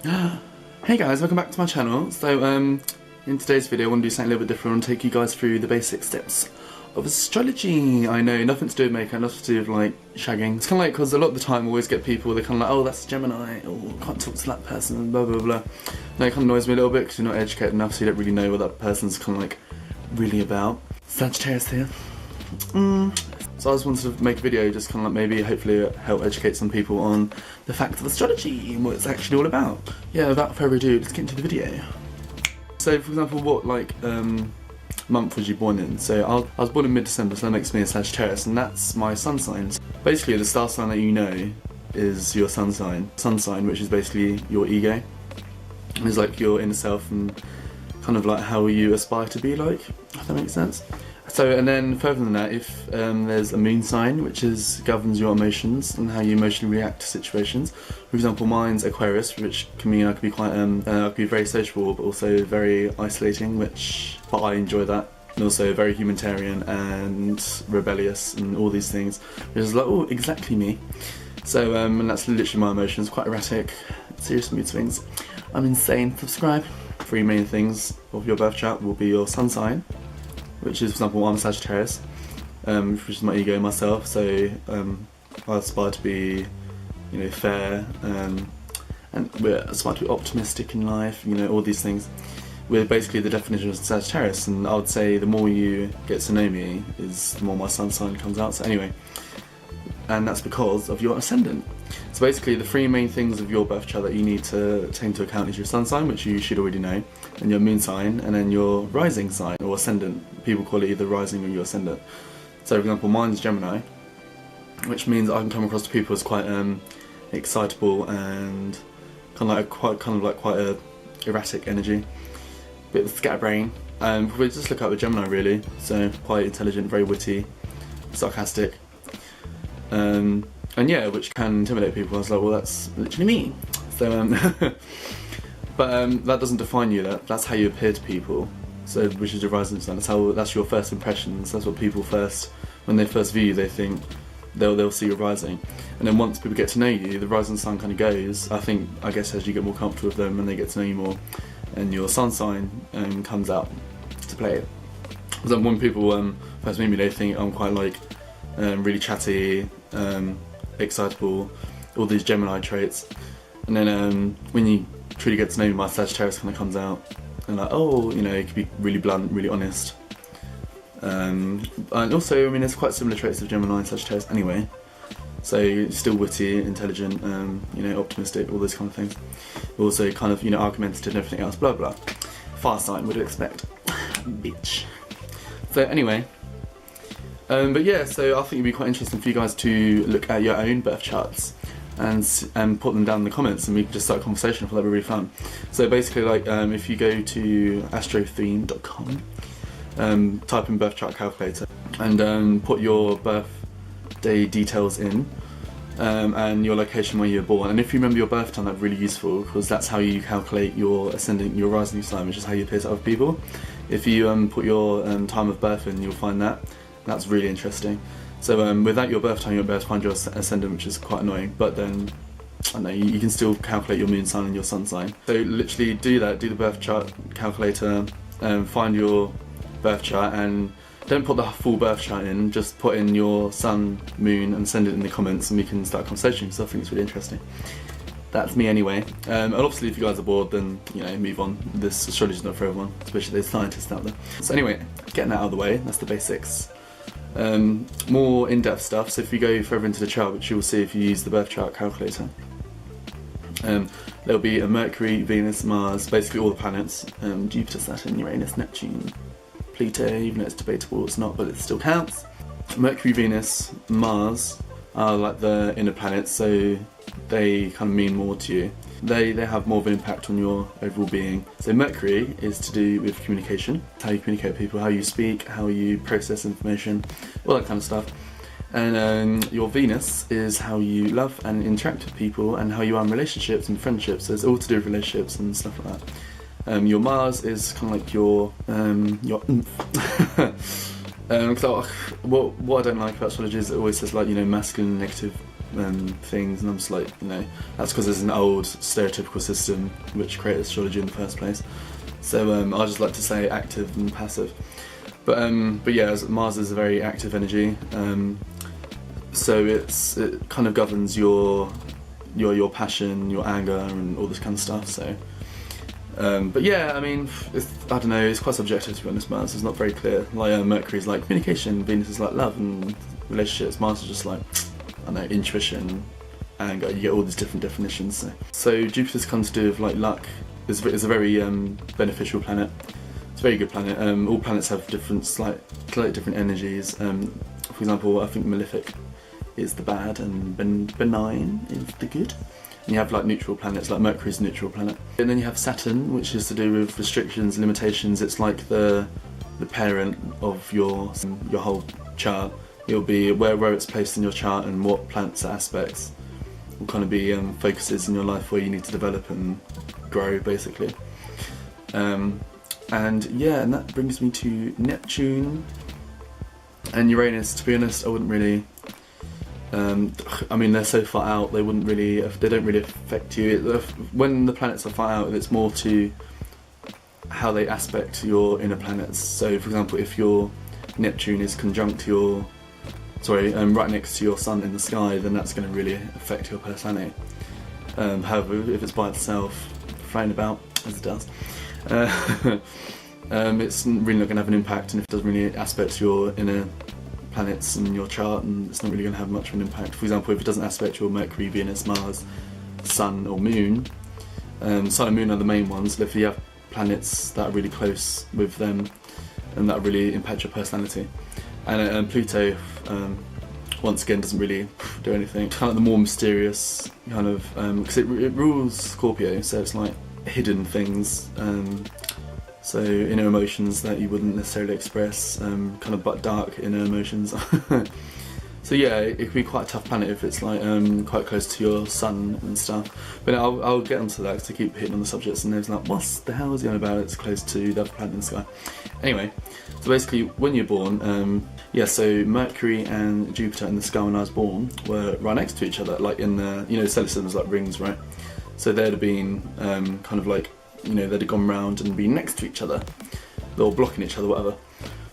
Hey guys, welcome back to my channel. So in today's video I want to do something a little bit different. I want to take you guys through the basic steps of astrology. I know, nothing to do with makeup, nothing to do with like shagging. It's kind of like, because a lot of the time I always get people, they're kind of like, oh that's Gemini, or can't talk to that person, blah blah blah. No, it kind of annoys me a little bit because you're not educated enough, so you don't really know what that person's kind of like really about. Sagittarius here. So I just wanted to make a video just kind of like maybe hopefully help educate some people on the facts of astrology and what it's actually all about. Yeah, without further ado, let's get into the video. So for example, what like month was you born in? So I was born in mid-December, so that makes me a Sagittarius, and that's my sun sign. Basically the star sign that you know is your sun sign. Sun sign, which is basically your ego. It's like your inner self and kind of like how you aspire to be like, if that makes sense. So, and then further than that, if there's a moon sign, which governs your emotions and how you emotionally react to situations. For example, mine's Aquarius, which can mean I could be quite, I could be very sociable, but also very isolating, but I enjoy that. And also very humanitarian and rebellious and all these things, which is like, oh, exactly me. So, and that's literally my emotions, quite erratic, serious mood swings. I'm insane. Subscribe. 3 main things of your birth chart will be your sun sign, which is, for example, I'm a Sagittarius, which is my ego, myself, so I aspire to be, you know, fair, and we aspire to be optimistic in life, you know, all these things. We're basically the definition of Sagittarius, and I would say the more you get to know me, is the more my sun sign comes out, so anyway. And that's because of your ascendant. So basically the 3 main things of your birth chart that you need to take into account is your sun sign, which you should already know, and your moon sign, and then your rising sign, or ascendant. People call it either rising or your ascendant. So for example, mine's Gemini, which means I can come across to people as quite excitable and kind of like quite a erratic energy, bit of scatterbrain. We just look up with Gemini really, so quite intelligent, very witty, sarcastic. And yeah, which can intimidate people. I was like, well, that's literally me. So, but that doesn't define you. That's how you appear to people. So, which is your rising sign. That's your first impressions. That's what people first, when they first view you, they think they'll see your rising. And then once people get to know you, the rising sign kind of goes. I guess as you get more comfortable with them and they get to know you more, and your sun sign comes out to play. So when people first meet me, they think I'm quite like really chatty, excitable, all these Gemini traits, and then when you truly get to know me, my Sagittarius kind of comes out, and like, oh, you know, it could be really blunt, really honest, and also, I mean, there's quite similar traits of Gemini and Sagittarius anyway, so still witty, intelligent, you know, optimistic, all those kind of things, also kind of, you know, argumentative and everything else, blah blah. Fire sign, what do you expect? Bitch. So anyway, but yeah, so I think it'd be quite interesting for you guys to look at your own birth charts and put them down in the comments, and we can just start a conversation. I thought that'd be really fun. So basically, like, if you go to astrotheme.com, type in birth chart calculator, and put your birthday details in, and your location where you were born. And if you remember your birth time, that's really useful, because that's how you calculate your ascendant, your rising sign, which is how you appear to other people. If you put your time of birth in, you'll find that. That's really interesting. So without your birth time, you won't be able to find your ascendant, which is quite annoying, but then, I don't know, you can still calculate your moon sign and your sun sign. So literally do that, do the birth chart calculator, find your birth chart, and don't put the full birth chart in, just put in your sun, moon, and send it in the comments, and we can start a conversation, because I think it's really interesting. That's me anyway. And obviously if you guys are bored, then, you know, move on. This astrology is not for everyone, especially there's scientists out there. So anyway, getting that out of the way, that's the basics. More in-depth stuff, so if you go further into the chart, which you'll see if you use the birth chart calculator, there'll be a Mercury, Venus, Mars, basically all the planets, Jupiter, Saturn, Uranus, Neptune, Pluto, even though it's debatable it's not, but it still counts. Mercury, Venus, Mars are like the inner planets, so they kind of mean more to you. They have more of an impact on your overall being. So Mercury is to do with communication, how you communicate with people, how you speak, how you process information, all that kind of stuff. And your Venus is how you love and interact with people, and how you are in relationships and friendships. So it's all to do with relationships and stuff like that. Your Mars is kind of like your So what I don't like about astrology is it always says, like, you know, masculine and negative things, and I'm just like, you know, that's because there's an old stereotypical system which created astrology in the first place. So I just like to say active and passive. But yeah, Mars is a very active energy. So it kind of governs your passion, your anger, and all this kind of stuff. So, but yeah, I mean, I don't know. It's quite subjective, to be honest. Mars is not very clear. Like Mercury is like communication, Venus is like love and relationships. Mars is just like, I don't know, intuition, anger. You get all these different definitions. So Jupiter's kind of to do with like luck. Is a very beneficial planet. It's a very good planet. All planets have different, slightly different energies. For example, I think Malefic is the bad and benign is the good. And you have like neutral planets, like Mercury's a neutral planet. And then you have Saturn, which is to do with restrictions, limitations. It's like the parent of your whole chart. It'll be where it's placed in your chart and what planets are aspects will kind of be focuses in your life where you need to develop and grow, basically. And yeah, and that brings me to Neptune and Uranus. To be honest, I wouldn't really. I mean, they're so far out, they don't really affect you. When the planets are far out, it's more to how they aspect your inner planets. So, for example, if your Neptune is conjunct your, right next to your Sun in the sky, then that's going to really affect your personality. However, if it's by itself, floating about as it does, it's really not going to have an impact, and if it doesn't really aspect your inner planets in your chart, and it's not really going to have much of an impact. For example, if it doesn't aspect your Mercury, Venus, Mars, Sun or Moon, Sun and Moon are the main ones, but if you have planets that are really close with them and that really impact your personality. And Pluto, once again, doesn't really do anything. Kind of the more mysterious kind of, because it rules Scorpio, so it's like hidden things. So inner emotions that you wouldn't necessarily express, kind of but dark inner emotions. So yeah, it could be quite a tough planet if it's like quite close to your Sun and stuff. But I'll get onto that because I keep hitting on the subjects and there's like, what the hell is he on about? It's close to the other planet in the sky. Anyway, so basically when you're born, yeah, so Mercury and Jupiter in the sky when I was born were right next to each other, like in the, you know, solar systems like rings, right? So they'd have been kind of like, you know, they'd have gone round and been next to each other, or blocking each other, whatever.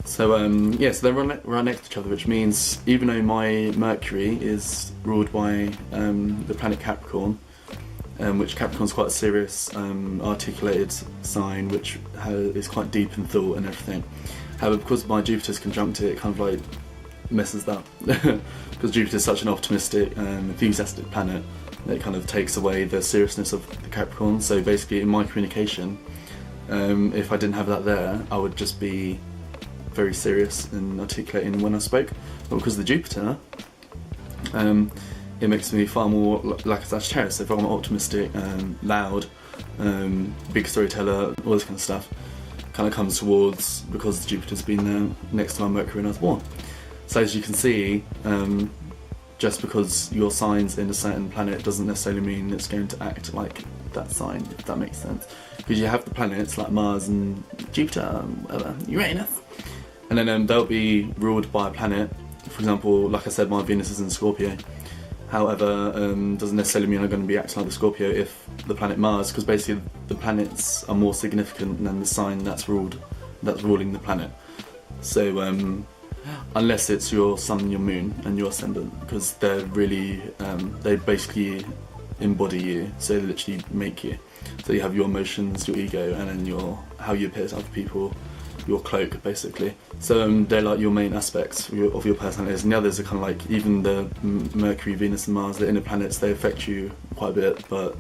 So yeah, so they're right next to each other, which means even though my Mercury is ruled by the planet Capricorn, which Capricorn's quite a serious, articulated sign, which is quite deep in thought and everything. However, because my Jupiter's conjunct it kind of like messes that, because Jupiter's such an optimistic and enthusiastic planet, it kind of takes away the seriousness of the Capricorn. So basically in my communication, if I didn't have that there, I would just be very serious and articulating when I spoke. But because of the Jupiter, it makes me far more like a Sagittarius. So if I'm optimistic, loud, big storyteller, all this kind of stuff, kind of comes towards because Jupiter's been there next to my Mercury when I was born. So as you can see, just because your sign's in a certain planet doesn't necessarily mean it's going to act like that sign, if that makes sense. Because you have the planets like Mars and Jupiter, whatever, Uranus, and then they'll be ruled by a planet. For example, like I said, my Venus is in Scorpio. However, doesn't necessarily mean I'm going to be acting like the Scorpio if the planet Mars, because basically the planets are more significant than the sign that's ruling the planet. So unless it's your Sun and your Moon and your Ascendant, because they're really, they basically embody you, so they literally make you. So you have your emotions, your ego, and then how you appear to other people, your cloak, basically. So they're like your main aspects of your personalities, and the others are kind of like, even the Mercury, Venus and Mars, the inner planets, they affect you quite a bit, but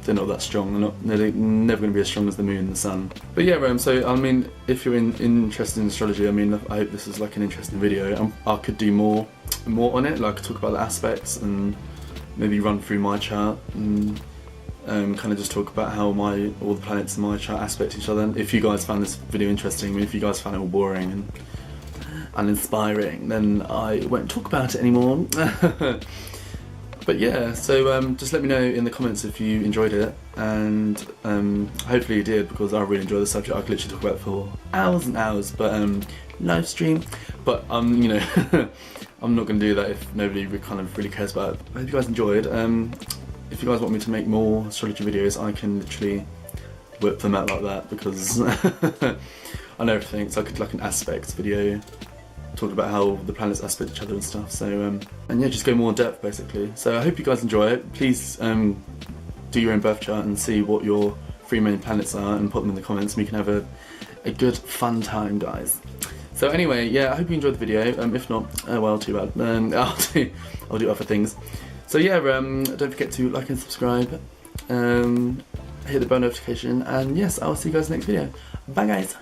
they're not that strong. They're never going to be as strong as the Moon and the Sun. But yeah, so I mean, if you're interested in astrology, I mean, I hope this is like an interesting video. I could do more on it, like talk about the aspects and maybe run through my chart and kind of just talk about how all the planets in my chart aspect each other. And if you guys found this video interesting, I mean, if you guys found it all boring and uninspiring, then I won't talk about it anymore. But yeah, so just let me know in the comments if you enjoyed it, and hopefully you did, because I really enjoy the subject. I could literally talk about it for hours and hours, but live stream. But you know, I'm not going to do that if nobody kind of really cares about it. I hope you guys enjoyed. If you guys want me to make more astrology videos, I can literally whip them out like that, because I know everything. So I could do like an aspects video, talk about how the planets aspect each other and stuff. So and yeah, just go more in depth basically. So I hope you guys enjoy it. Please do your own birth chart and see what your 3 main planets are, and put them in the comments, and we can have a good fun time, guys. So anyway, yeah, I hope you enjoyed the video. If not, well, too bad. I'll do other things. So yeah, don't forget to like and subscribe, hit the bell notification, and yes, I'll see you guys next video. Bye guys.